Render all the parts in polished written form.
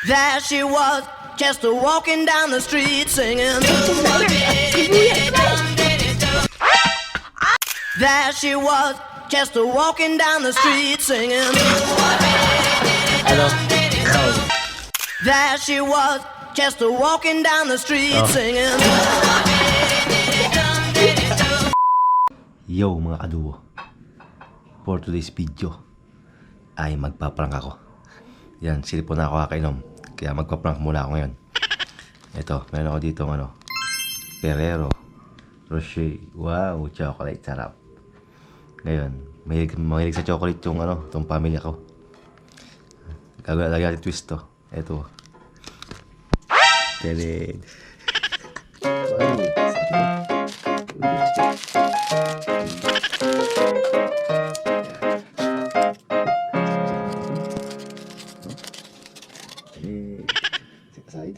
There she was, just a walking down the street singing. There she was, just a walking down the street singing. Ano? There she was, just a walking down the street singing. Yo mga kaduo, for today's video ay magpaprank ako. Yan, silipon na ako kakainom, kaya magpaprank muna ako ngayon. Ito, meron ako dito Ferrero Rocher. Wow, chocolate, sarap. Ngayon, mahilig sa chocolate yung itong pamilya ko. Gagawin natin twist to. Ito. Tadad. Side.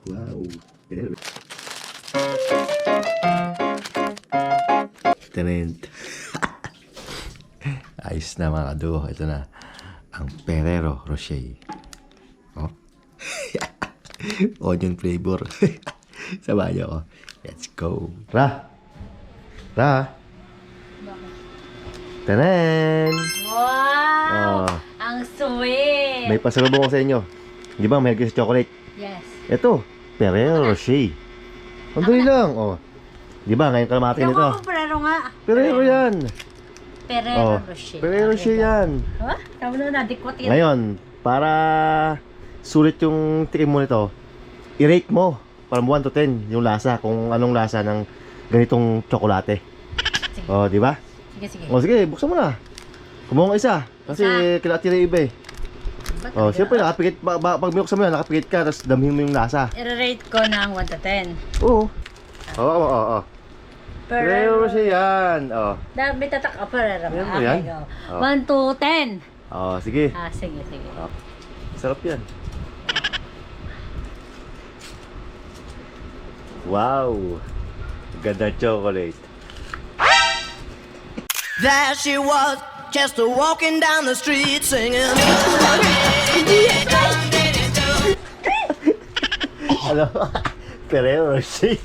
Wow. Tenent. Ayos na mga kaduo. Ito na ang Ferrero Rocher. Oh. Onion flavor. Sabahan niyo ako. Let's go. Ra! Tanan! Wow! Oh. Ang sweet! May pasalubong ko sa inyo. Di ba, may sa chocolate? Yes. Ito, Ferrero Rocher. Andali lang. Oh. Di ba, ngayon kalamatin Yung ito. ako, Ferrero nga. Ferrero yan. Ferrero Rocher. Ferrero Rocher yan. Ha? Tama na, nadikot yun. Ngayon, para sulit yung tikim mo nito, i-rate mo from 1 to 10 yung lasa, kung anong lasa ng ganitong tsokolate. Sige. Oh, di ba? Sige. Oh, sige, buksan mo na. Kumuha ka isa. Kasi kinatira yung iba eh. Oh, siyempre nakapikit, pag binuksan mo yan, nakapikit ka, tapos damhin mo yung lasa. I-rate ko ng 1 to 10. Oo. Oo. Ferrero Rocher yan. Oh. May tatak ka, Ferrero. Ayan mo yan. go. Oh. 1 to 10. Oh, sige. Sige. Oh. Sarap yan. Wow. Ganda chocolate. There she was, just a walking down the street singing. Ano? Ferrero Rocher.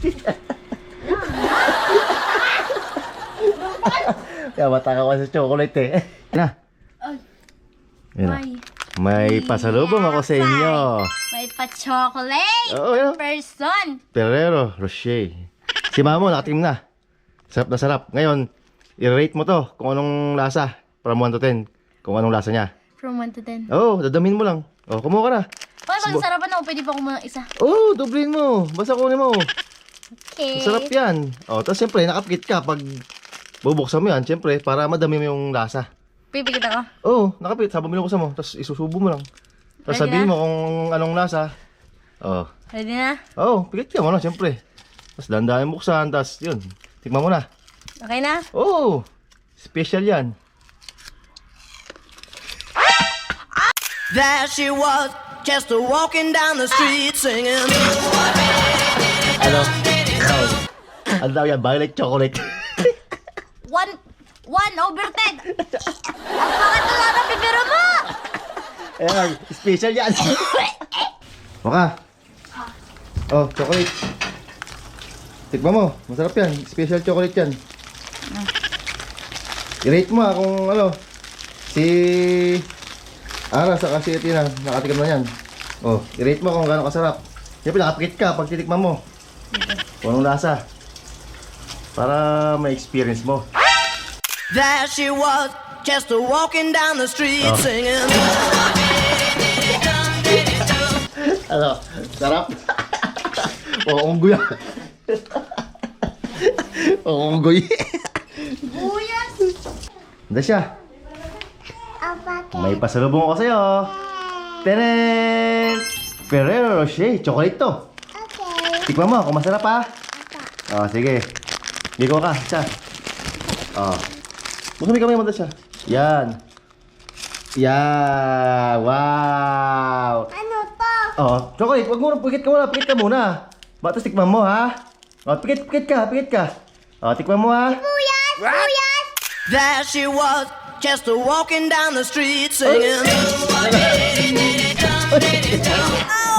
Kaya mataka ko sa chocolate eh. Na. Yan na. May pasalubong ako sa inyo. May pa-chocolate. Oo, yan. Person. Ferrero Rocher. Si Mamo, nakatim na. Sarap na sarap. Ngayon, i-rate mo to kung anong lasa. From 1 to 10. Kung anong lasa niya. From 1 to 10. Oo, dadamin mo lang. Oo, kumuha ka na. Pag sarapan ako, pwede pa kumuha isa. Oo, doblin mo. Basta kunin mo. Okay. Masarap yan. O, tapos siyempre, nakapikit ka pag bubuksan mo yan. Siyempre, para madami mo yung lasa. Pipikit ako. Oo, nakapikit. Habang binubuksan mo, tapos isusubo mo lang. Tapos Ready sabihin na? mo kung anong lasa. Oo. Ready na? Oo, pikit ka mo na, siyempre. Tapos dandahan buksan, tapos yun. Tikman mo na. Okay na? Oo, special yan. There she was, just a walking down the street singing. Ano? Ano daw yan? Violet chocolate. 1 over 10. Ang pangat na lang ang bibiro mo. Ayan, special yan. Maka. Oh, chocolate. Tikman mo, masarap yan. Special chocolate yan. I-rate mo kung si Ara sa kasi Tina, nakatikim na yan. Oh, i-rate mo kung gaano kasarap. Siyempre nakapikit ka pag titikman mo. Kung anong lasa. Para may experience mo. There she was, just a walking down the street singing. Ano? Sarap? Oo, unggoy yan. Oo, unggoy. Buyas. Handa siya. May pasalubong ako sa'yo. Tenen! Ferrero Rocher. Chocolate to. Okay. Tikman mo kung masarap ha. Oh, sige. Biko ka. Siya. Oh. Buksan mo kamay mo siya. Yan. Yeah. Wow. Ano to? Oh, chocolate. Wag mo na. Pikit ka muna. Pikit ka muna. Batas tikman mo ha. O, pikit ka. O, tikman mo ha. Buyas! There she was, just a walking down the street singing.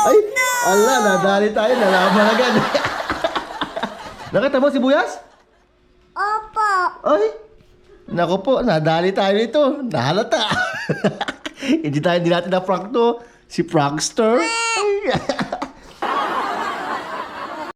Ay, ala, nadali tayo, nalaman agad. Nakita mo si Buyas? Opo. Ay, naku po, nadali tayo nito. Nahalata. Hindi natin na prank to. Si prankster.